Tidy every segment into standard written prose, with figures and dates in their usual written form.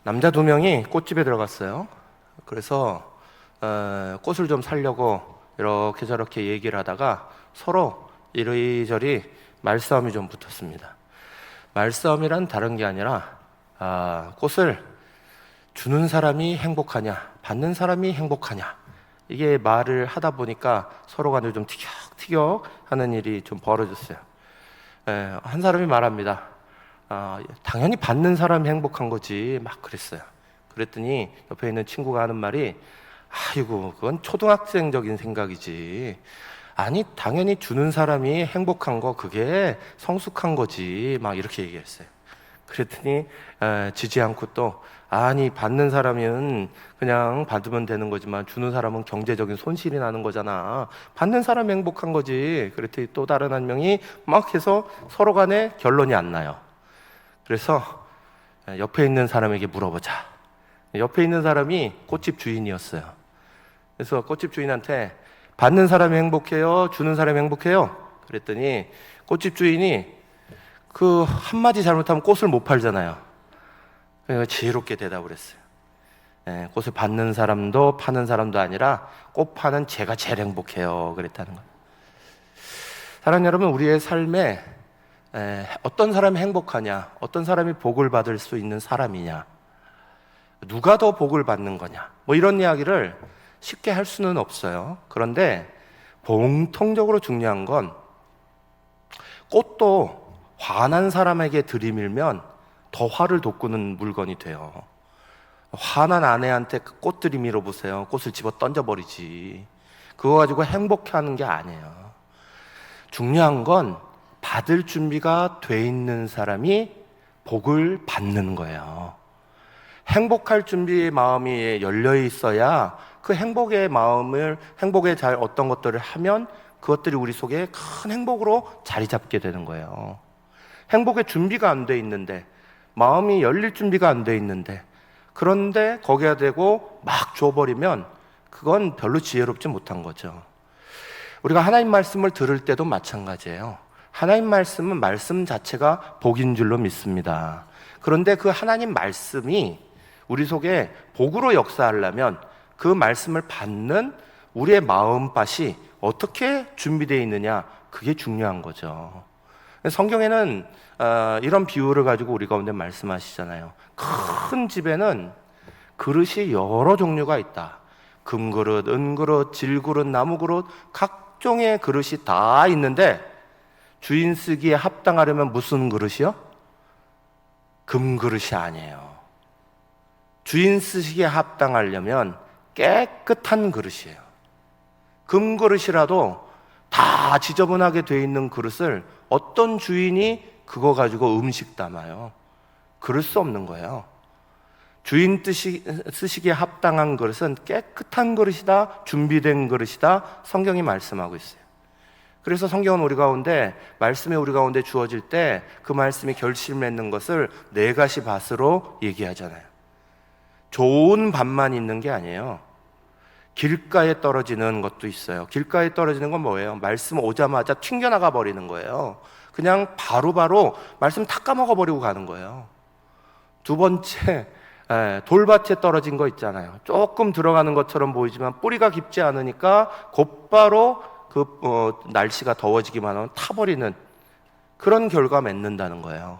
남자 두 명이 꽃집에 들어갔어요. 그래서 꽃을 좀 사려고 이렇게 저렇게 얘기를 하다가 서로 이리저리 말싸움이 좀 붙었습니다. 말싸움이란 다른 게 아니라 꽃을 주는 사람이 행복하냐 받는 사람이 행복하냐, 이게 말을 하다 보니까 서로 간에 좀 티격티격 하는 일이 좀 벌어졌어요. 한 사람이 말합니다. 당연히 받는 사람이 행복한 거지, 막 그랬어요. 그랬더니 옆에 있는 친구가 하는 말이, 아이고 그건 초등학생적인 생각이지. 아니 당연히 주는 사람이 행복한 거, 그게 성숙한 거지, 막 이렇게 얘기했어요. 그랬더니 지지 않고 또, 아니 받는 사람은 그냥 받으면 되는 거지만 주는 사람은 경제적인 손실이 나는 거잖아, 받는 사람이 행복한 거지. 그랬더니 또 다른 한 명이 막 해서 서로 간에 결론이 안 나요. 그래서 옆에 있는 사람에게 물어보자. 옆에 있는 사람이 꽃집 주인이었어요. 그래서 꽃집 주인한테, 받는 사람이 행복해요, 주는 사람이 행복해요? 그랬더니 꽃집 주인이 그 한마디 잘못하면 꽃을 못 팔잖아요. 그러니까 지혜롭게 대답을 했어요. 꽃을 받는 사람도 파는 사람도 아니라 꽃 파는 제가 제일 행복해요, 그랬다는 거예요. 사랑하는 여러분, 우리의 삶에 어떤 사람이 행복하냐, 어떤 사람이 복을 받을 수 있는 사람이냐, 누가 더 복을 받는 거냐, 뭐 이런 이야기를 쉽게 할 수는 없어요. 그런데 공통적으로 중요한 건, 꽃도 화난 사람에게 들이밀면 더 화를 돋구는 물건이 돼요. 화난 아내한테 그 꽃 들이밀어 보세요. 꽃을 집어 던져버리지. 그거 가지고 행복해하는 게 아니에요. 중요한 건 받을 준비가 돼 있는 사람이 복을 받는 거예요. 행복할 준비의 마음이 열려 있어야 그 행복의 마음을, 행복에 잘 어떤 것들을 하면 그것들이 우리 속에 큰 행복으로 자리 잡게 되는 거예요. 행복의 준비가 안 돼 있는데, 마음이 열릴 준비가 안 돼 있는데, 그런데 거기에 대고 막 줘버리면 그건 별로 지혜롭지 못한 거죠. 우리가 하나님 말씀을 들을 때도 마찬가지예요. 하나님 말씀은 말씀 자체가 복인 줄로 믿습니다. 그런데 그 하나님 말씀이 우리 속에 복으로 역사하려면 그 말씀을 받는 우리의 마음밭이 어떻게 준비되어 있느냐, 그게 중요한 거죠. 성경에는 이런 비유를 가지고 우리 가운데 말씀하시잖아요. 큰 집에는 그릇이 여러 종류가 있다. 금그릇, 은그릇, 질그릇, 나무그릇, 각종의 그릇이 다 있는데 주인 쓰기에 합당하려면 무슨 그릇이요? 금그릇이 아니에요. 주인 쓰기에 합당하려면 깨끗한 그릇이에요. 금그릇이라도 다 지저분하게 되어 있는 그릇을 어떤 주인이 그거 가지고 음식 담아요? 그럴 수 없는 거예요. 주인 쓰시기에 합당한 그릇은 깨끗한 그릇이다, 준비된 그릇이다, 성경이 말씀하고 있어요. 그래서 성경은 우리 가운데, 말씀이 우리 가운데 주어질 때 그 말씀이 결실 맺는 것을 네 가지 밭으로 얘기하잖아요. 좋은 밭만 있는 게 아니에요. 길가에 떨어지는 것도 있어요. 길가에 떨어지는 건 뭐예요? 말씀 오자마자 튕겨나가 버리는 거예요. 그냥 바로바로 말씀 다 까먹어 버리고 가는 거예요. 두 번째, 돌밭에 떨어진 거 있잖아요. 조금 들어가는 것처럼 보이지만 뿌리가 깊지 않으니까 곧바로 날씨가 더워지기만 하면 타버리는 그런 결과 맺는다는 거예요.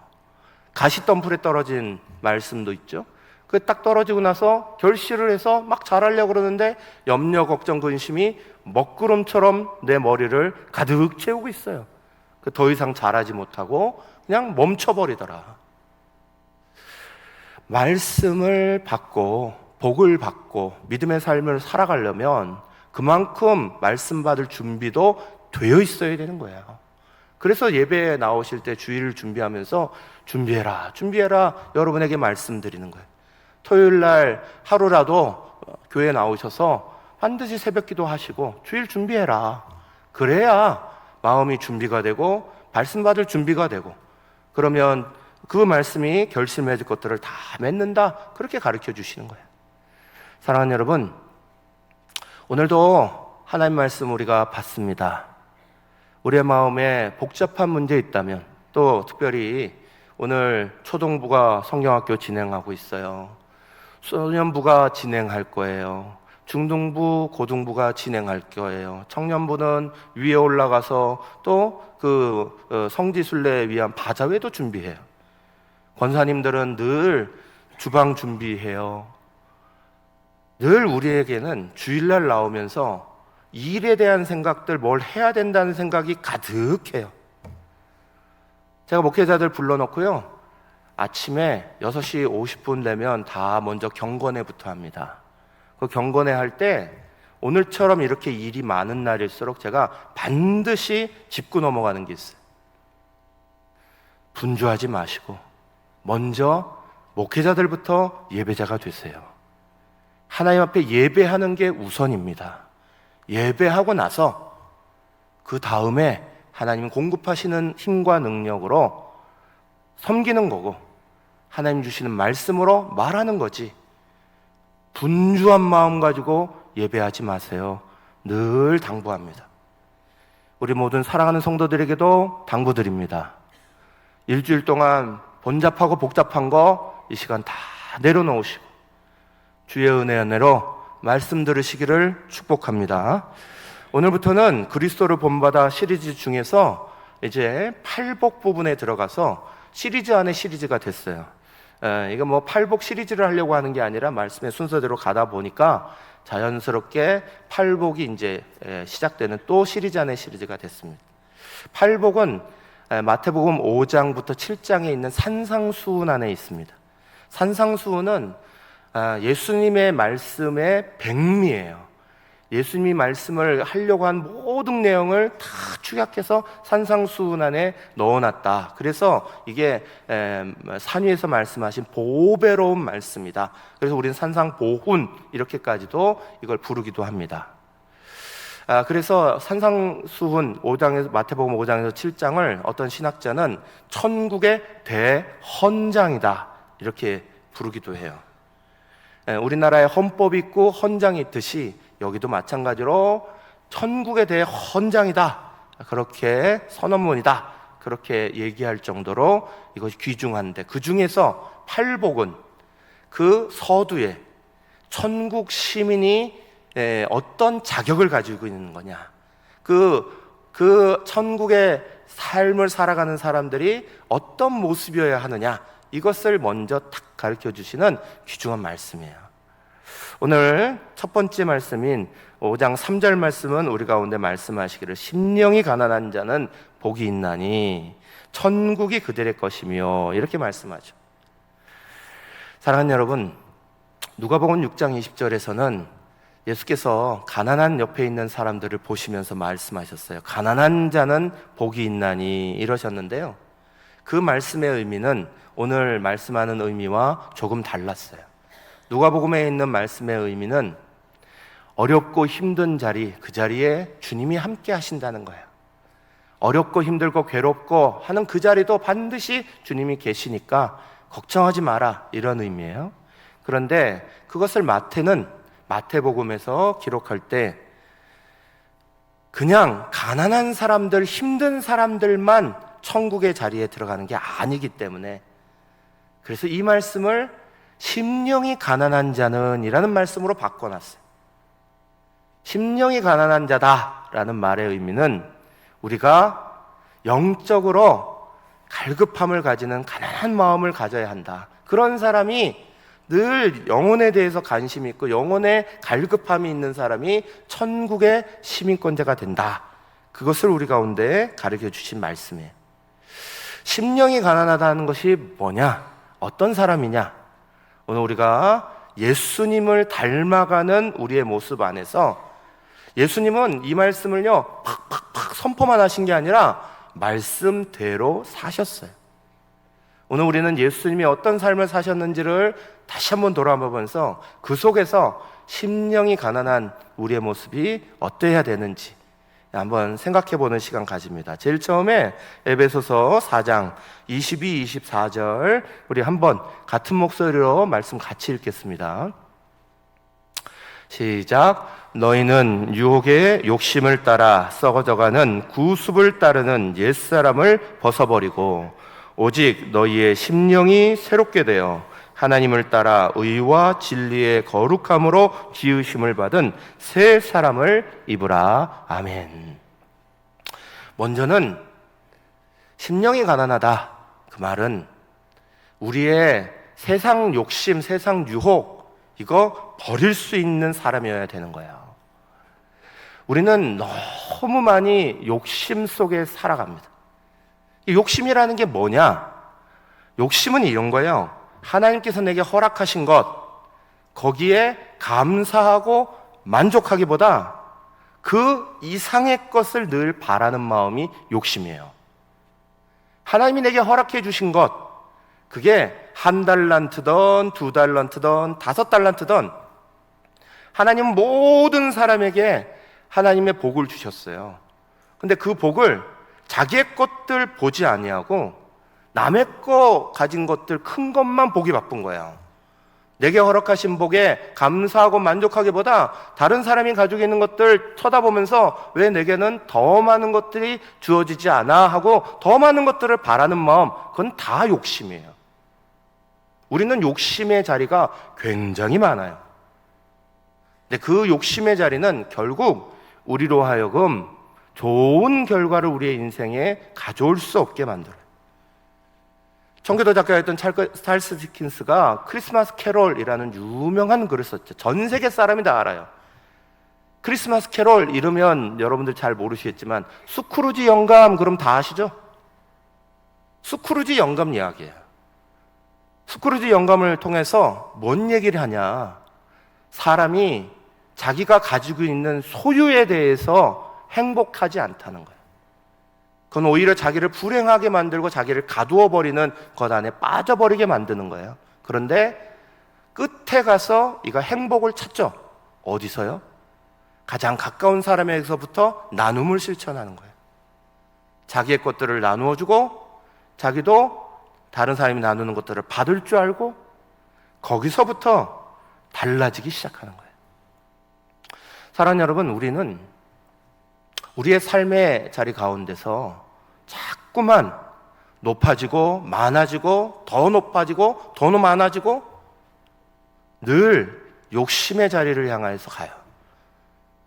가시덤불에 떨어진 말씀도 있죠. 그 딱 떨어지고 나서 결실을 해서 막 자라려고 그러는데 염려, 걱정, 근심이 먹구름처럼 내 머리를 가득 채우고 있어요. 더 이상 자라지 못하고 그냥 멈춰버리더라. 말씀을 받고 복을 받고 믿음의 삶을 살아가려면 그만큼 말씀 받을 준비도 되어 있어야 되는 거예요. 그래서 예배에 나오실 때 주일을 준비하면서 준비해라, 준비해라, 여러분에게 말씀드리는 거예요. 토요일 날 하루라도 교회에 나오셔서 반드시 새벽 기도 하시고 주일 준비해라. 그래야 마음이 준비가 되고 말씀 받을 준비가 되고, 그러면 그 말씀이 결실 맺을 것들을 다 맺는다, 그렇게 가르쳐 주시는 거예요. 사랑하는 여러분, 오늘도 하나님 말씀 우리가 봤습니다. 우리의 마음에 복잡한 문제 있다면, 또 특별히 오늘 초동부가 성경학교 진행하고 있어요. 소년부가 진행할 거예요. 중등부, 고등부가 진행할 거예요. 청년부는 위에 올라가서 또 성지순례에 위한 바자회도 준비해요. 권사님들은 늘 주방 준비해요. 늘 우리에게는 주일날 나오면서 일에 대한 생각들, 뭘 해야 된다는 생각이 가득해요. 제가 목회자들 불러놓고요, 아침에 6시 50분 되면 다 먼저 경건회부터 합니다. 그 경건회 할 때 오늘처럼 이렇게 일이 많은 날일수록 제가 반드시 짚고 넘어가는 게 있어요. 분주하지 마시고 먼저 목회자들부터 예배자가 되세요. 하나님 앞에 예배하는 게 우선입니다. 예배하고 나서 그 다음에 하나님 공급하시는 힘과 능력으로 섬기는 거고, 하나님 주시는 말씀으로 말하는 거지, 분주한 마음 가지고 예배하지 마세요. 늘 당부합니다. 우리 모든 사랑하는 성도들에게도 당부드립니다. 일주일 동안 번잡하고 복잡한 거 이 시간 다 내려놓으시고 주의 은혜로 말씀 들으시기를 축복합니다. 오늘부터는 그리스도를 본받아 시리즈 중에서 이제 팔복 부분에 들어가서 시리즈 안에 시리즈가 됐어요. 이거 뭐 팔복 시리즈를 하려고 하는 게 아니라 말씀의 순서대로 가다 보니까 자연스럽게 팔복이 이제 시작되는 또 시리즈 안에 시리즈가 됐습니다. 팔복은 마태복음 5장부터 7장에 있는 산상수훈 안에 있습니다. 산상수훈은 예수님의 말씀의 백미예요. 예수님이 말씀을 하려고 한 모든 내용을 다 축약해서 산상수훈 안에 넣어놨다. 그래서 이게 산 위에서 말씀하신 보배로운 말씀이다. 그래서 우리는 산상보훈 이렇게까지도 이걸 부르기도 합니다. 그래서 산상수훈 5장에서 마태복음 5장에서 7장을 어떤 신학자는 천국의 대헌장이다 이렇게 부르기도 해요. 우리나라에 헌법이 있고 헌장이 있듯이 여기도 마찬가지로 천국에 대해 헌장이다, 그렇게 선언문이다, 그렇게 얘기할 정도로 이것이 귀중한데, 그 중에서 팔복은 그 서두에 천국 시민이 어떤 자격을 가지고 있는 거냐, 그 천국의 삶을 살아가는 사람들이 어떤 모습이어야 하느냐, 이것을 먼저 탁 가르쳐 주시는 귀중한 말씀이에요. 오늘 첫 번째 말씀인 5장 3절 말씀은 우리 가운데 말씀하시기를 심령이 가난한 자는 복이 있나니 천국이 그들의 것이며, 이렇게 말씀하죠. 사랑하는 여러분, 누가복음 6장 20절에서는 예수께서 가난한 옆에 있는 사람들을 보시면서 말씀하셨어요. 가난한 자는 복이 있나니 이러셨는데요, 그 말씀의 의미는 오늘 말씀하는 의미와 조금 달랐어요. 누가복음에 있는 말씀의 의미는 어렵고 힘든 자리, 그 자리에 주님이 함께 하신다는 거예요. 어렵고 힘들고 괴롭고 하는 그 자리도 반드시 주님이 계시니까 걱정하지 마라, 이런 의미예요. 그런데 그것을 마태복음에서 기록할 때 그냥 가난한 사람들, 힘든 사람들만 천국의 자리에 들어가는 게 아니기 때문에, 그래서 이 말씀을 심령이 가난한 자는 이라는 말씀으로 바꿔놨어요. 심령이 가난한 자다라는 말의 의미는 우리가 영적으로 갈급함을 가지는 가난한 마음을 가져야 한다. 그런 사람이 늘 영혼에 대해서 관심이 있고 영혼에 갈급함이 있는 사람이 천국의 시민권자가 된다. 그것을 우리 가운데 가르쳐 주신 말씀이에요. 심령이 가난하다는 것이 뭐냐? 어떤 사람이냐? 오늘 우리가 예수님을 닮아가는 우리의 모습 안에서, 예수님은 이 말씀을요 팍팍팍 선포만 하신 게 아니라 말씀대로 사셨어요. 오늘 우리는 예수님이 어떤 삶을 사셨는지를 다시 한번 돌아보면서 그 속에서 심령이 가난한 우리의 모습이 어떠해야 되는지 한번 생각해보는 시간 가집니다. 제일 처음에 에베소서 4장 22, 24절 우리 한번 같은 목소리로 말씀 같이 읽겠습니다. 시작. 너희는 유혹의 욕심을 따라 썩어져가는 구습을 따르는 옛사람을 벗어버리고 오직 너희의 심령이 새롭게 되어 하나님을 따라 의와 진리의 거룩함으로 지으심을 받은 새 사람을 입으라. 아멘. 먼저는 심령이 가난하다. 그 말은 우리의 세상 욕심, 세상 유혹, 이거 버릴 수 있는 사람이어야 되는 거예요. 우리는 너무 많이 욕심 속에 살아갑니다. 이 욕심이라는 게 뭐냐? 욕심은 이런 거예요. 하나님께서 내게 허락하신 것, 거기에 감사하고 만족하기보다 그 이상의 것을 늘 바라는 마음이 욕심이에요. 하나님이 내게 허락해 주신 것, 그게 1달란트든 2달란트든 5달란트든 하나님은 모든 사람에게 하나님의 복을 주셨어요. 근데 그 복을 자기의 것들 보지 아니하고 남의 거 가진 것들 큰 것만 보기 바쁜 거예요. 내게 허락하신 복에 감사하고 만족하기보다 다른 사람이 가지고 있는 것들 쳐다보면서 왜 내게는 더 많은 것들이 주어지지 않아 하고 더 많은 것들을 바라는 마음, 그건 다 욕심이에요. 우리는 욕심의 자리가 굉장히 많아요. 근데 그 욕심의 자리는 결국 우리로 하여금 좋은 결과를 우리의 인생에 가져올 수 없게 만들어요. 청교도 작가였던 찰스 디킨스가 크리스마스 캐롤이라는 유명한 글을 썼죠. 전 세계 사람이 다 알아요. 크리스마스 캐롤 이러면 여러분들 잘 모르시겠지만 스크루지 영감, 그럼 다 아시죠? 스크루지 영감 이야기예요. 스크루지 영감을 통해서 뭔 얘기를 하냐? 사람이 자기가 가지고 있는 소유에 대해서 행복하지 않다는 거예요. 그건 오히려 자기를 불행하게 만들고 자기를 가두어 버리는 것 안에 빠져버리게 만드는 거예요. 그런데 끝에 가서 이거 행복을 찾죠. 어디서요? 가장 가까운 사람에게서부터 나눔을 실천하는 거예요. 자기의 것들을 나누어주고 자기도 다른 사람이 나누는 것들을 받을 줄 알고 거기서부터 달라지기 시작하는 거예요. 사랑하는 여러분, 우리는 우리의 삶의 자리 가운데서 자꾸만 높아지고 많아지고 더 높아지고 더 많아지고 늘 욕심의 자리를 향해서 가요.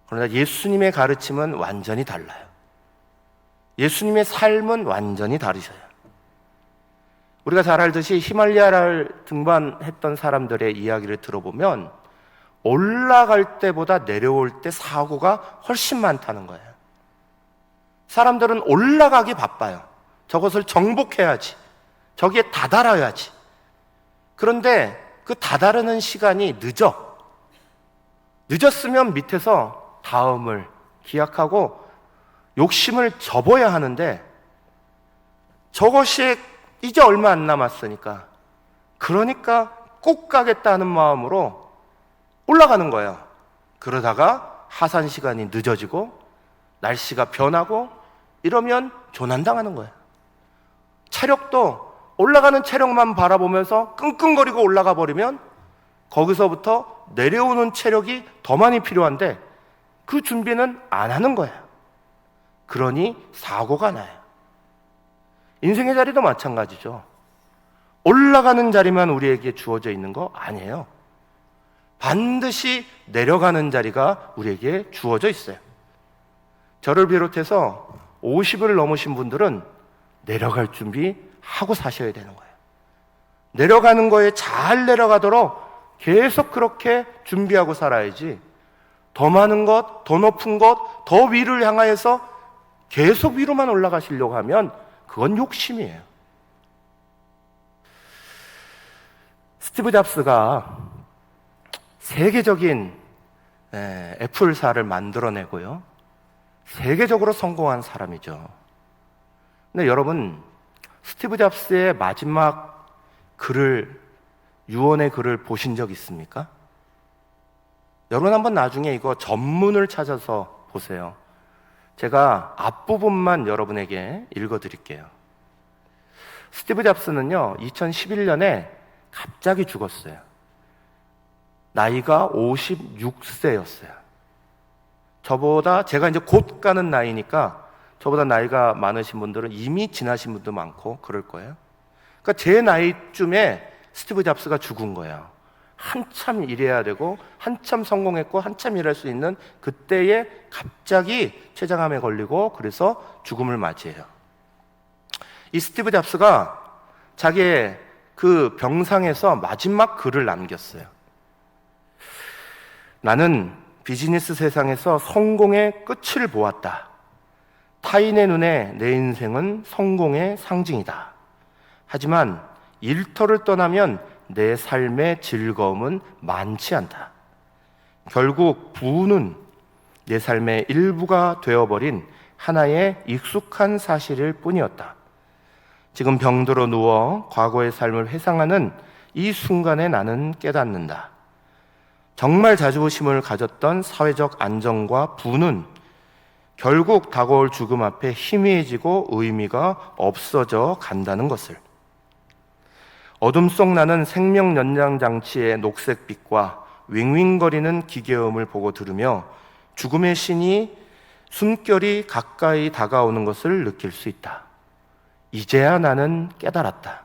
그러나 예수님의 가르침은 완전히 달라요. 예수님의 삶은 완전히 다르셔요. 우리가 잘 알듯이 히말라야를 등반했던 사람들의 이야기를 들어보면 올라갈 때보다 내려올 때 사고가 훨씬 많다는 거예요. 사람들은 올라가기 바빠요. 저것을 정복해야지. 저기에 다다라야지. 그런데 그 다다르는 시간이 늦었으면 밑에서 다음을 기약하고 욕심을 접어야 하는데 저것이 이제 얼마 안 남았으니까 그러니까 꼭 가겠다는 마음으로 올라가는 거예요. 그러다가 하산 시간이 늦어지고 날씨가 변하고 이러면 조난당하는 거예요. 체력도 올라가는 체력만 바라보면서 끙끙거리고 올라가 버리면 거기서부터 내려오는 체력이 더 많이 필요한데 그 준비는 안 하는 거예요. 그러니 사고가 나요. 인생의 자리도 마찬가지죠. 올라가는 자리만 우리에게 주어져 있는 거 아니에요. 반드시 내려가는 자리가 우리에게 주어져 있어요. 저를 비롯해서 50을 넘으신 분들은 내려갈 준비하고 사셔야 되는 거예요. 내려가는 거에 잘 내려가도록 계속 그렇게 준비하고 살아야지 더 많은 것, 더 높은 것, 더 위를 향하여서 계속 위로만 올라가시려고 하면 그건 욕심이에요. 스티브 잡스가 세계적인 애플사를 만들어내고요. 세계적으로 성공한 사람이죠. 근데 여러분, 스티브 잡스의 마지막 글을, 유언의 글을 보신 적 있습니까? 여러분 한번 나중에 이거 전문을 찾아서 보세요. 제가 앞부분만 여러분에게 읽어드릴게요. 스티브 잡스는요, 2011년에 갑자기 죽었어요. 나이가 56세였어요. 저보다, 제가 이제 곧 가는 나이니까 저보다 나이가 많으신 분들은 이미 지나신 분도 많고 그럴 거예요. 그러니까 제 나이쯤에 스티브 잡스가 죽은 거예요. 한참 일해야 되고 한참 성공했고 한참 일할 수 있는 그때에 갑자기 췌장암에 걸리고 그래서 죽음을 맞이해요. 이 스티브 잡스가 자기의 그 병상에서 마지막 글을 남겼어요. 나는 비즈니스 세상에서 성공의 끝을 보았다. 타인의 눈에 내 인생은 성공의 상징이다. 하지만 일터를 떠나면 내 삶의 즐거움은 많지 않다. 결국 부는 내 삶의 일부가 되어버린 하나의 익숙한 사실일 뿐이었다. 지금 병들어 누워 과거의 삶을 회상하는 이 순간에 나는 깨닫는다. 정말 자부심을 가졌던 사회적 안정과 부는 결국 다가올 죽음 앞에 희미해지고 의미가 없어져 간다는 것을. 어둠 속 나는 생명 연장 장치의 녹색빛과 윙윙거리는 기계음을 보고 들으며 죽음의 신이 숨결이 가까이 다가오는 것을 느낄 수 있다. 이제야 나는 깨달았다.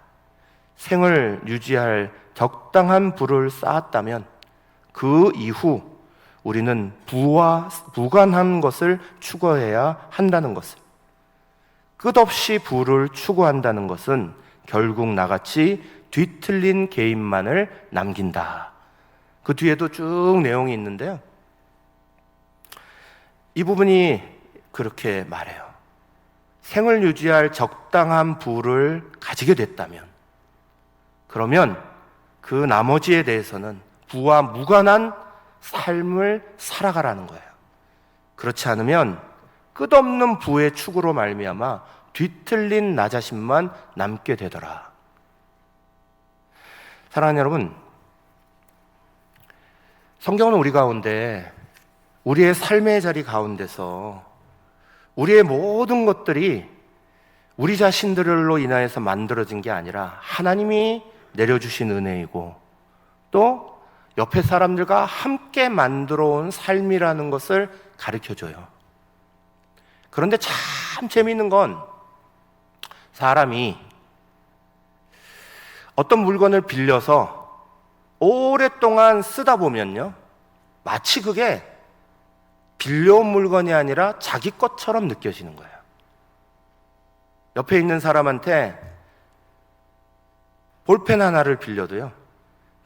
생을 유지할 적당한 부를 쌓았다면 그 이후 우리는 부와 무관한 것을 추구해야 한다는 것을. 끝없이 부를 추구한다는 것은 결국 나같이 뒤틀린 개인만을 남긴다. 그 뒤에도 쭉 내용이 있는데요. 이 부분이 그렇게 말해요. 생을 유지할 적당한 부를 가지게 됐다면, 그러면 그 나머지에 대해서는 부와 무관한 삶을 살아가라는 거예요. 그렇지 않으면 끝없는 부의 추구로 말미암아 뒤틀린 나 자신만 남게 되더라. 사랑하는 여러분, 성경은 우리 가운데 우리의 삶의 자리 가운데서 우리의 모든 것들이 우리 자신들로 인하여서 만들어진 게 아니라 하나님이 내려주신 은혜이고 또 옆에 사람들과 함께 만들어 온 삶이라는 것을 가르쳐줘요. 그런데 참 재미있는 건 사람이 어떤 물건을 빌려서 오랫동안 쓰다 보면요, 마치 그게 빌려온 물건이 아니라 자기 것처럼 느껴지는 거예요. 옆에 있는 사람한테 볼펜 하나를 빌려도요,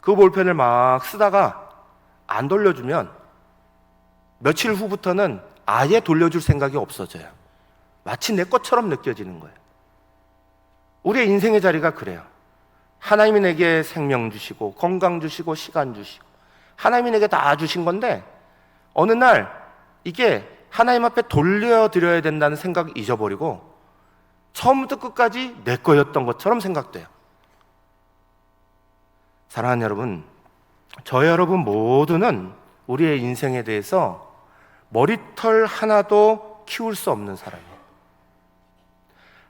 그 볼펜을 막 쓰다가 안 돌려주면 며칠 후부터는 아예 돌려줄 생각이 없어져요. 마치 내 것처럼 느껴지는 거예요. 우리의 인생의 자리가 그래요. 하나님이 내게 생명 주시고 건강 주시고 시간 주시고 하나님이 내게 다 주신 건데 어느 날 이게 하나님 앞에 돌려드려야 된다는 생각을 잊어버리고 처음부터 끝까지 내 거였던 것처럼 생각돼요. 사랑하는 여러분, 저 여러분 모두는 우리의 인생에 대해서 머리털 하나도 키울 수 없는 사람이에요.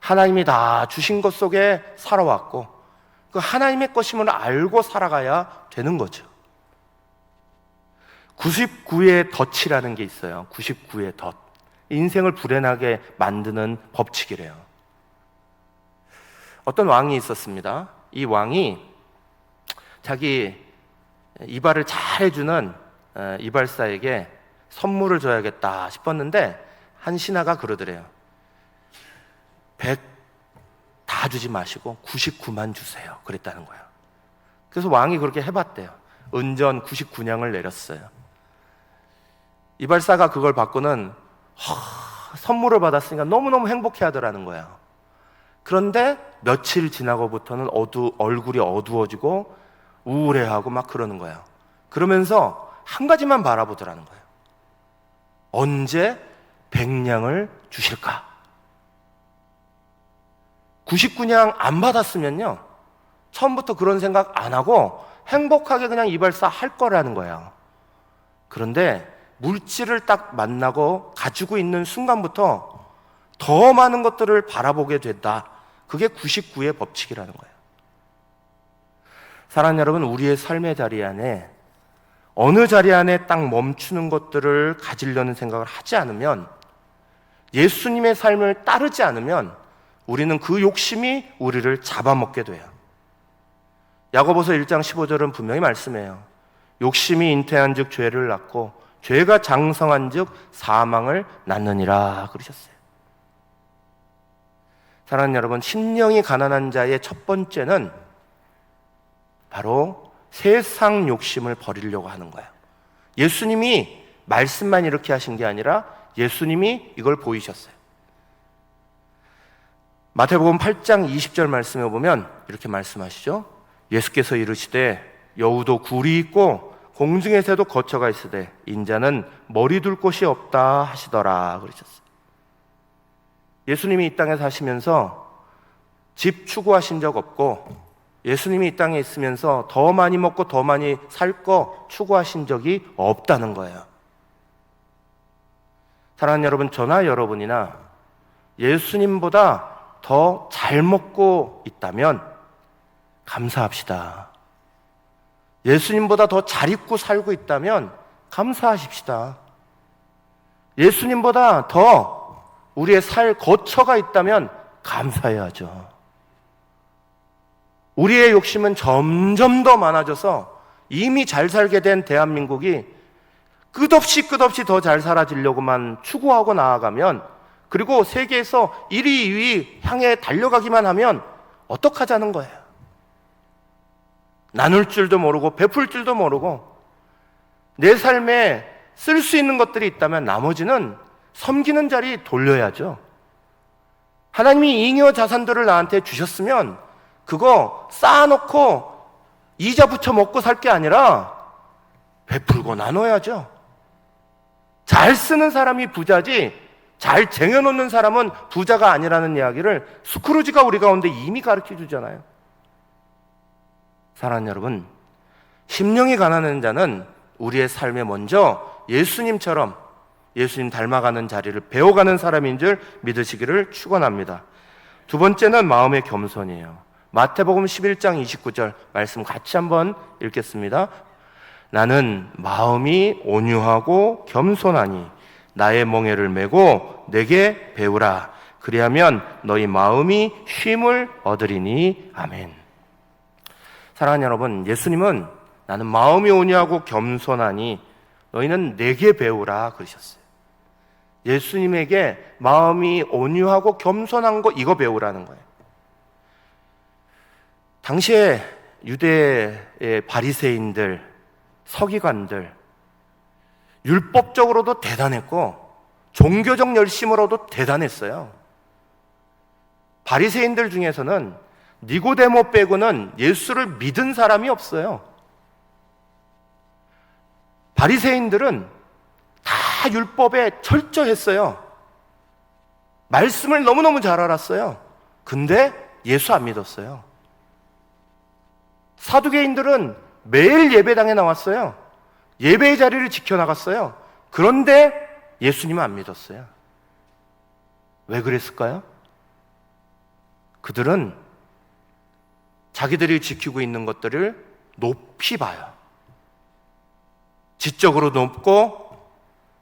하나님이 다 주신 것 속에 살아왔고 그 하나님의 것임을 알고 살아가야 되는 거죠. 99의 덫이라는 게 있어요. 99의 덫. 인생을 불행하게 만드는 법칙이래요. 어떤 왕이 있었습니다. 이 왕이 자기 이발을 잘 해주는 이발사에게 선물을 줘야겠다 싶었는데 한 신하가 그러더래요. 100 다 주지 마시고 99만 주세요. 그랬다는 거예요. 그래서 왕이 그렇게 해봤대요. 은전 99냥을 내렸어요. 이발사가 그걸 받고는 선물을 받았으니까 너무너무 행복해 하더라는 거예요. 그런데 며칠 지나고부터는 얼굴이 어두워지고 우울해하고 막 그러는 거예요. 그러면서 한 가지만 바라보더라는 거예요. 언제 100냥을 주실까? 99냥 안 받았으면요, 처음부터 그런 생각 안 하고 행복하게 그냥 이발사 할 거라는 거예요. 그런데 물질을 딱 만나고 가지고 있는 순간부터 더 많은 것들을 바라보게 된다. 그게 99의 법칙이라는 거예요. 사랑하는 여러분, 우리의 삶의 자리 안에 어느 자리 안에 딱 멈추는 것들을 가지려는 생각을 하지 않으면, 예수님의 삶을 따르지 않으면 우리는 그 욕심이 우리를 잡아먹게 돼요. 야고보서 1장 15절은 분명히 말씀해요. 욕심이 잉태한 즉 죄를 낳고 죄가 장성한 즉 사망을 낳느니라 그러셨어요. 사랑하는 여러분, 심령이 가난한 자의 첫 번째는 바로 세상 욕심을 버리려고 하는 거예요. 예수님이 말씀만 이렇게 하신 게 아니라 예수님이 이걸 보이셨어요. 마태복음 8장 20절 말씀에 보면 이렇게 말씀하시죠. 예수께서 이르시되 여우도 굴이 있고 공중의 새도 거처가 있으되 인자는 머리 둘 곳이 없다 하시더라 그러셨어요. 예수님이 이 땅에 사시면서 집 추구하신 적 없고 예수님이 이 땅에 있으면서 더 많이 먹고 더 많이 살 거 추구하신 적이 없다는 거예요. 사랑하는 여러분, 저나 여러분이나 예수님보다 더 잘 먹고 있다면 감사합시다. 예수님보다 더 잘 입고 살고 있다면 감사하십시다. 예수님보다 더 우리의 살 거처가 있다면 감사해야죠. 우리의 욕심은 점점 더 많아져서 이미 잘 살게 된 대한민국이 끝없이 더 잘 살아지려고만 추구하고 나아가면, 그리고 세계에서 1위, 2위 향해 달려가기만 하면 어떡하자는 거예요. 나눌 줄도 모르고 베풀 줄도 모르고 내 삶에 쓸 수 있는 것들이 있다면 나머지는 섬기는 자리 돌려야죠. 하나님이 잉여 자산들을 나한테 주셨으면 그거 쌓아놓고 이자 붙여 먹고 살 게 아니라 베풀고 나눠야죠. 잘 쓰는 사람이 부자지 잘 쟁여놓는 사람은 부자가 아니라는 이야기를 스크루지가 우리 가운데 이미 가르쳐 주잖아요. 사랑하는 여러분, 심령이 가난한 자는 우리의 삶에 먼저 예수님처럼 예수님 닮아가는 자리를 배워가는 사람인 줄 믿으시기를 축원합니다. 두 번째는 마음의 겸손이에요. 마태복음 11장 29절 말씀 같이 한번 읽겠습니다. 나는 마음이 온유하고 겸손하니 나의 멍에를 메고 내게 배우라. 그리하면 너희 마음이 쉼을 얻으리니. 아멘. 사랑하는 여러분, 예수님은 나는 마음이 온유하고 겸손하니 너희는 내게 배우라 그러셨어요. 예수님에게 마음이 온유하고 겸손한 거 이거 배우라는 거예요. 당시에 유대의 바리새인들, 서기관들 율법적으로도 대단했고 종교적 열심으로도 대단했어요. 바리새인들 중에서는 니고데모 빼고는 예수를 믿은 사람이 없어요. 바리새인들은 다 율법에 철저했어요. 말씀을 너무너무 잘 알았어요. 근데 예수 안 믿었어요. 사두개인들은 매일 예배당에 나왔어요. 예배의 자리를 지켜나갔어요. 그런데 예수님은 안 믿었어요. 왜 그랬을까요? 그들은 자기들이 지키고 있는 것들을 높이 봐요. 지적으로 높고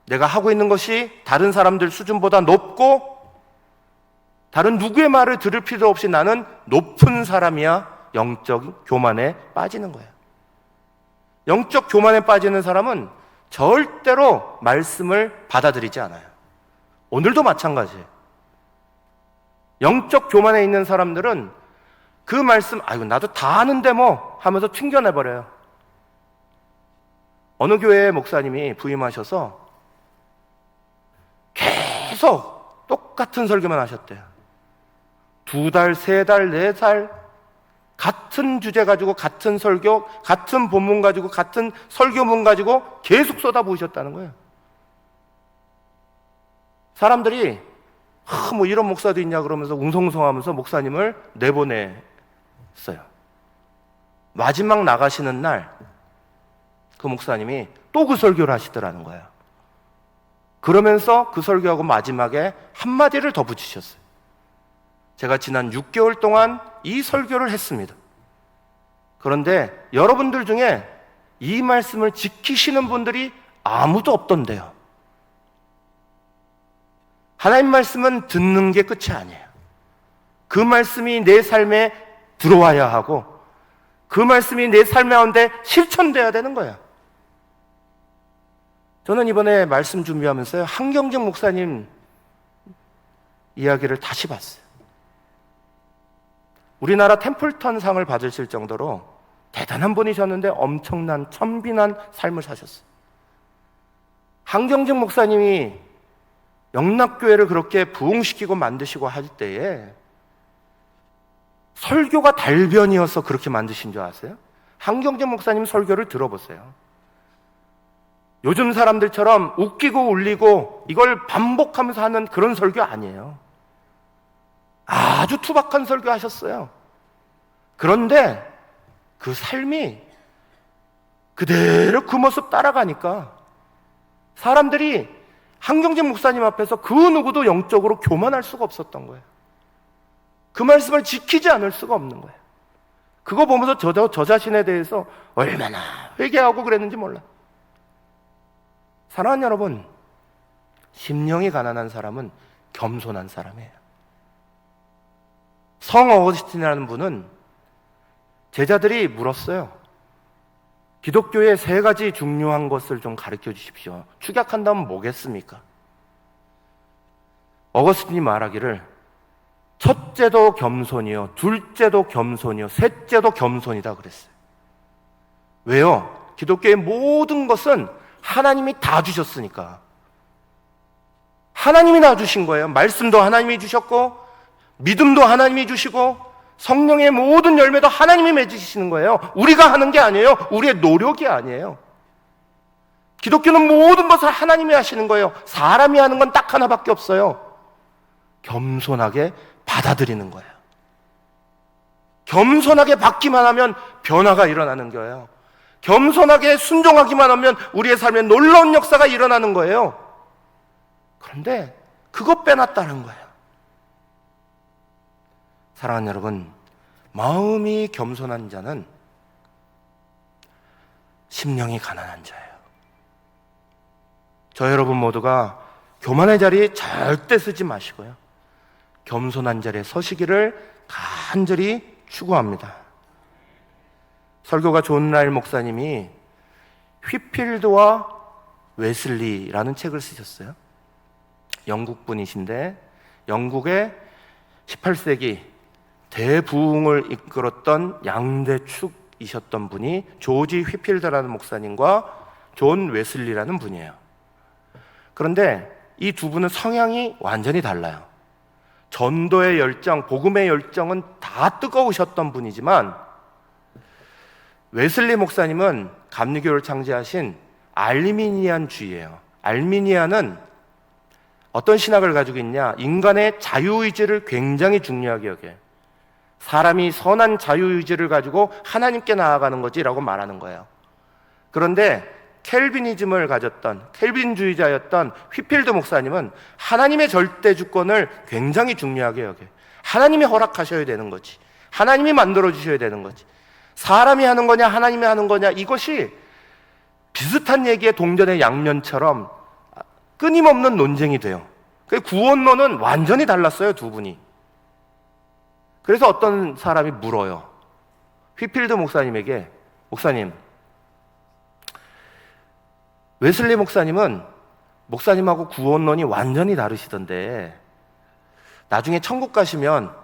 내가 하고 있는 것이 다른 사람들 수준보다 높고 다른 누구의 말을 들을 필요 없이 나는 높은 사람이야. 영적 교만에 빠지는 거예요. 영적 교만에 빠지는 사람은 절대로 말씀을 받아들이지 않아요. 오늘도 마찬가지예요. 영적 교만에 있는 사람들은 그 말씀, 아이고 나도 다 아는데 뭐 하면서 튕겨내버려요. 어느 교회 목사님이 부임하셔서 계속 똑같은 설교만 하셨대요. 2달, 3달, 4달 같은 주제 가지고 같은 설교, 같은 본문 가지고 같은 설교문 가지고 계속 쏟아부으셨다는 거예요. 사람들이 뭐 이런 목사도 있냐 그러면서 웅성웅성하면서 목사님을 내보냈어요. 마지막 나가시는 날 그 목사님이 또 그 설교를 하시더라는 거예요. 그러면서 그 설교하고 마지막에 한마디를 더 붙이셨어요. 제가 지난 6개월 동안 이 설교를 했습니다. 그런데 여러분들 중에 이 말씀을 지키시는 분들이 아무도 없던데요. 하나님 말씀은 듣는 게 끝이 아니에요. 그 말씀이 내 삶에 들어와야 하고 그 말씀이 내 삶 가운데 실천돼야 되는 거야. 저는 이번에 말씀 준비하면서요, 한경직 목사님 이야기를 다시 봤어요. 우리나라 템플턴 상을 받으실 정도로 대단한 분이셨는데 엄청난 천빈한 삶을 사셨어요. 한경직 목사님이 영락교회를 그렇게 부흥시키고 만드시고 할 때에 설교가 달변이어서 그렇게 만드신 줄 아세요? 한경직 목사님 설교를 들어보세요. 요즘 사람들처럼 웃기고 울리고 이걸 반복하면서 하는 그런 설교 아니에요. 아주 투박한 설교 하셨어요. 그런데 그 삶이 그대로 그 모습 따라가니까 사람들이 한경직 목사님 앞에서 그 누구도 영적으로 교만할 수가 없었던 거예요. 그 말씀을 지키지 않을 수가 없는 거예요. 그거 보면서 저 자신에 대해서 얼마나 회개하고 그랬는지 몰라. 사랑하는 여러분, 심령이 가난한 사람은 겸손한 사람이에요. 성 어거스틴이라는 분은 제자들이 물었어요. 기독교의 3가지 중요한 것을 좀 가르쳐 주십시오. 축약한다면 뭐겠습니까? 어거스틴이 말하기를 첫째도 겸손이요, 둘째도 겸손이요, 셋째도 겸손이다 그랬어요. 왜요? 기독교의 모든 것은 하나님이 다 주셨으니까. 하나님이 다 주신 거예요. 말씀도 하나님이 주셨고, 믿음도 하나님이 주시고, 성령의 모든 열매도 하나님이 맺으시는 거예요. 우리가 하는 게 아니에요. 우리의 노력이 아니에요. 기독교는 모든 것을 하나님이 하시는 거예요. 사람이 하는 건 딱 하나밖에 없어요. 겸손하게 받아들이는 거예요. 겸손하게 받기만 하면 변화가 일어나는 거예요. 겸손하게 순종하기만 하면 우리의 삶에 놀라운 역사가 일어나는 거예요. 그런데 그것 빼놨다는 거예요. 사랑하는 여러분, 마음이 겸손한 자는 심령이 가난한 자예요. 저 여러분 모두가 교만의 자리에 절대 쓰지 마시고요, 겸손한 자리에 서시기를 간절히 추구합니다. 설교가 존 라일 목사님이 휘필드와 웨슬리라는 책을 쓰셨어요. 영국 분이신데 영국의 18세기 대부흥을 이끌었던 양대축이셨던 분이 조지 휘필드라는 목사님과 존 웨슬리라는 분이에요. 그런데 이 두 분은 성향이 완전히 달라요. 전도의 열정, 복음의 열정은 다 뜨거우셨던 분이지만 웨슬리 목사님은 감리교를 창시하신 알미니안주의예요. 알미니안은 어떤 신학을 가지고 있냐? 인간의 자유의지를 굉장히 중요하게 여겨요. 사람이 선한 자유의지를 가지고 하나님께 나아가는 거지라고 말하는 거예요. 그런데 켈비니즘을 가졌던 켈빈주의자였던 휘필드 목사님은 하나님의 절대 주권을 굉장히 중요하게 여겨요. 하나님이 허락하셔야 되는 거지, 하나님이 만들어 주셔야 되는 거지, 사람이 하는 거냐 하나님이 하는 거냐, 이것이 비슷한 얘기의 동전의 양면처럼 끊임없는 논쟁이 돼요. 구원론은 완전히 달랐어요, 두 분이. 그래서 어떤 사람이 물어요. 휘필드 목사님에게, 목사님, 웨슬리 목사님은 목사님하고 구원론이 완전히 다르시던데 나중에 천국 가시면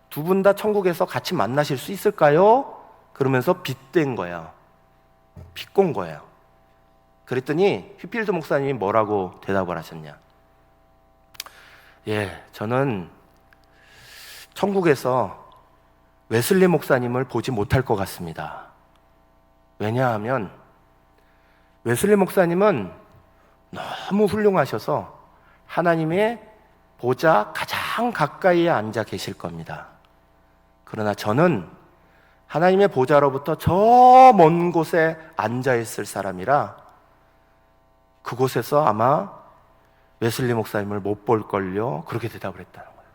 두 분 다 천국에서 같이 만나실 수 있을까요? 그러면서 빗댄 거예요. 비꼰 거예요. 그랬더니 휘필드 목사님이 뭐라고 대답을 하셨냐? 예, 저는 천국에서 웨슬리 목사님을 보지 못할 것 같습니다. 왜냐하면 웨슬리 목사님은 너무 훌륭하셔서 하나님의 보좌 가장 가까이에 앉아 계실 겁니다. 그러나 저는 하나님의 보좌로부터 저 먼 곳에 앉아 있을 사람이라 그곳에서 아마 웨슬리 목사님을 못 볼걸요, 그렇게 대답을 했다는 거예요.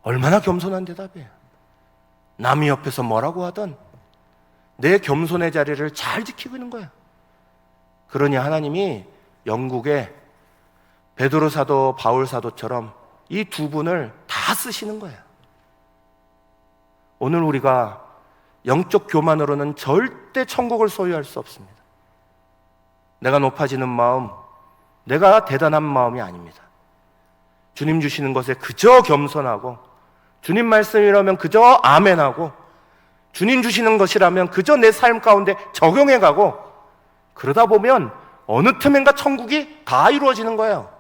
얼마나 겸손한 대답이에요. 남이 옆에서 뭐라고 하던 내 겸손의 자리를 잘 지키고 있는 거예요. 그러니 하나님이 영국의 베드로 사도, 바울 사도처럼 이 두 분을 다 쓰시는 거예요. 오늘 우리가 영적 교만으로는 절대 천국을 소유할 수 없습니다. 내가 높아지는 마음, 내가 대단한 마음이 아닙니다. 주님 주시는 것에 그저 겸손하고, 주님 말씀이라면 그저 아멘하고, 주님 주시는 것이라면 그저 내 삶 가운데 적용해가고, 그러다 보면 어느 틈엔가 천국이 다 이루어지는 거예요.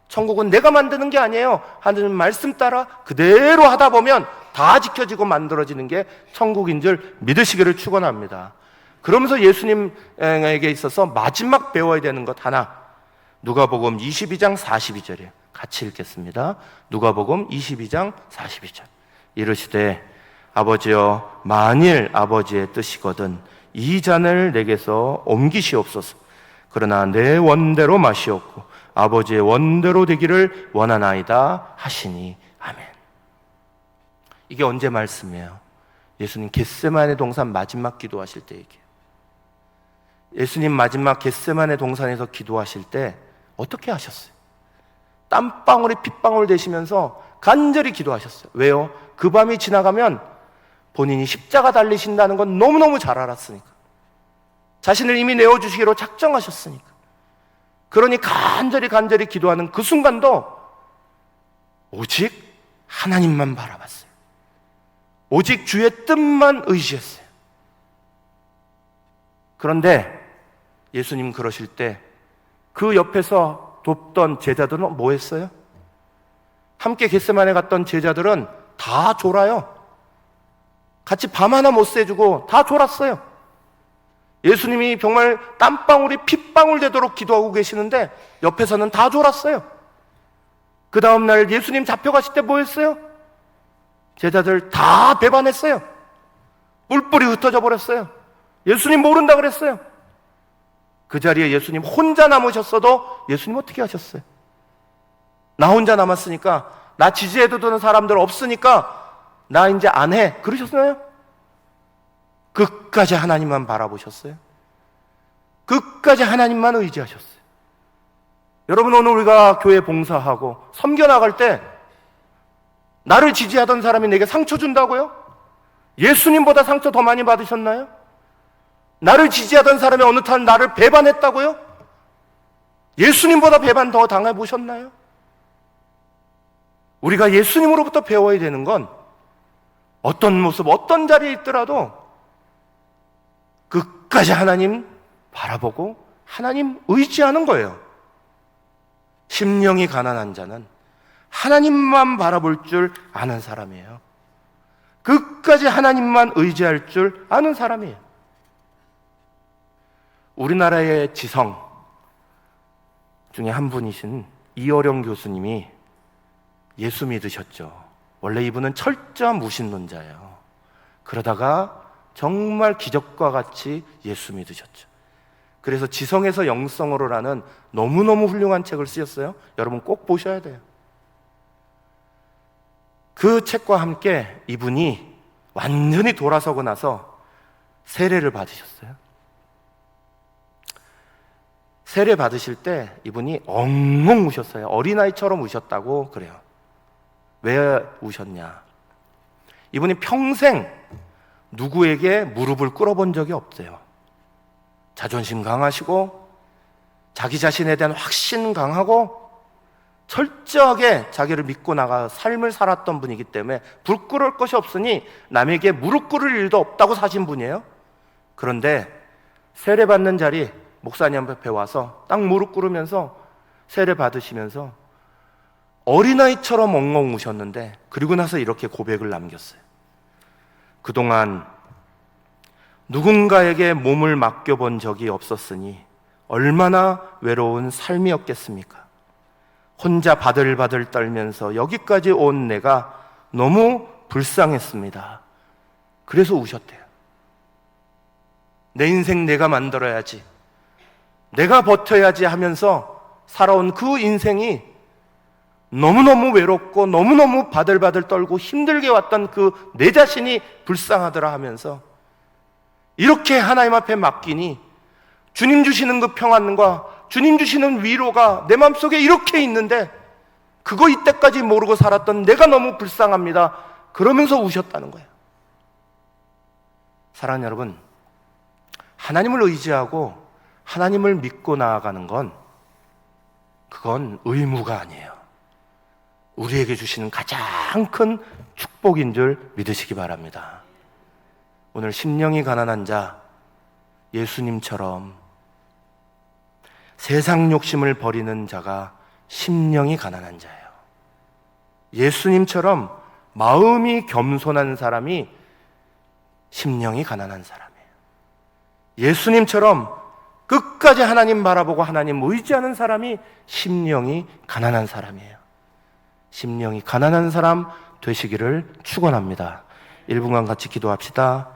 천국은 내가 만드는 게 아니에요. 하나님 말씀 따라 그대로 하다 보면 다 지켜지고 만들어지는 게 천국인 줄 믿으시기를 축원합니다. 그러면서 예수님에게 있어서 마지막 배워야 되는 것 하나, 누가복음 22장 42절이에요. 같이 읽겠습니다. 누가복음 22장 42절. 이르시되 아버지여, 만일 아버지의 뜻이거든 이 잔을 내게서 옮기시옵소서. 그러나 내 원대로 마시옵고 아버지의 원대로 되기를 원하나이다 하시니. 아멘. 이게 언제 말씀이에요? 예수님 겟세마네 동산 마지막 기도하실 때 얘기해요. 예수님 마지막 겟세마네 동산에서 기도하실 때 어떻게 하셨어요? 땀방울이 핏방울 되시면서 간절히 기도하셨어요. 왜요? 그 밤이 지나가면 본인이 십자가 달리신다는 건 너무너무 잘 알았으니까. 자신을 이미 내어주시기로 작정하셨으니까. 그러니 간절히 기도하는 그 순간도 오직 하나님만 바라봤어요. 오직 주의 뜻만 의지했어요. 그런데 예수님 그러실 때 그 옆에서 돕던 제자들은 뭐 했어요? 함께 겟세마네 갔던 제자들은 다 졸아요. 같이 밤 하나 못 새주고 다 졸았어요. 예수님이 정말 땀방울이 핏방울 되도록 기도하고 계시는데 옆에서는 다 졸았어요. 그 다음날 예수님 잡혀가실 때 뭐 했어요? 제자들 다 배반했어요. 뿔뿔이 흩어져 버렸어요. 예수님 모른다 그랬어요. 그 자리에 예수님 혼자 남으셨어도 예수님 어떻게 하셨어요? 나 혼자 남았으니까, 나 지지해주는 사람들 없으니까 나 이제 안 해, 그러셨나요? 끝까지 하나님만 바라보셨어요. 끝까지 하나님만 의지하셨어요. 여러분, 오늘 우리가 교회 봉사하고 섬겨나갈 때 나를 지지하던 사람이 내게 상처 준다고요? 예수님보다 상처 더 많이 받으셨나요? 나를 지지하던 사람이 어느 날 나를 배반했다고요? 예수님보다 배반 더 당해보셨나요? 우리가 예수님으로부터 배워야 되는 건 어떤 모습, 어떤 자리에 있더라도 끝까지 하나님 바라보고 하나님 의지하는 거예요. 심령이 가난한 자는 하나님만 바라볼 줄 아는 사람이에요. 끝까지 하나님만 의지할 줄 아는 사람이에요. 우리나라의 지성 중에 한 분이신 이어령 교수님이 예수 믿으셨죠. 원래 이분은 철저한 무신론자예요. 그러다가 정말 기적과 같이 예수 믿으셨죠. 그래서 지성에서 영성으로라는 너무너무 훌륭한 책을 쓰셨어요. 여러분 꼭 보셔야 돼요. 그 책과 함께 이분이 완전히 돌아서고 나서 세례를 받으셨어요. 세례 받으실 때 이분이 엉엉 우셨어요. 어린아이처럼 우셨다고 그래요. 왜 우셨냐? 이분이 평생 누구에게 무릎을 꿇어본 적이 없대요. 자존심 강하시고 자기 자신에 대한 확신 강하고 철저하게 자기를 믿고 나가 삶을 살았던 분이기 때문에 부끄러울 것이 없으니 남에게 무릎 꿇을 일도 없다고 사신 분이에요. 그런데 세례 받는 자리 목사님 앞에 와서 딱 무릎 꿇으면서 세례 받으시면서 어린아이처럼 엉엉 우셨는데, 그리고 나서 이렇게 고백을 남겼어요. 그동안 누군가에게 몸을 맡겨본 적이 없었으니 얼마나 외로운 삶이었겠습니까? 혼자 바들바들 떨면서 여기까지 온 내가 너무 불쌍했습니다. 그래서 우셨대요. 내 인생 내가 만들어야지, 내가 버텨야지 하면서 살아온 그 인생이 너무너무 외롭고 너무너무 바들바들 떨고 힘들게 왔던 그 내 자신이 불쌍하더라 하면서 이렇게 하나님 앞에 맡기니 주님 주시는 그 평안과 주님 주시는 위로가 내 마음속에 이렇게 있는데 그거 이때까지 모르고 살았던 내가 너무 불쌍합니다. 그러면서 우셨다는 거예요. 사랑하는 여러분, 하나님을 의지하고 하나님을 믿고 나아가는 건 그건 의무가 아니에요. 우리에게 주시는 가장 큰 축복인 줄 믿으시기 바랍니다. 오늘 심령이 가난한 자, 예수님처럼 세상 욕심을 버리는 자가 심령이 가난한 자예요. 예수님처럼 마음이 겸손한 사람이 심령이 가난한 사람이에요. 예수님처럼 끝까지 하나님 바라보고 하나님 의지하는 사람이 심령이 가난한 사람이에요. 심령이 가난한 사람 되시기를 축원합니다. 1분간 같이 기도합시다.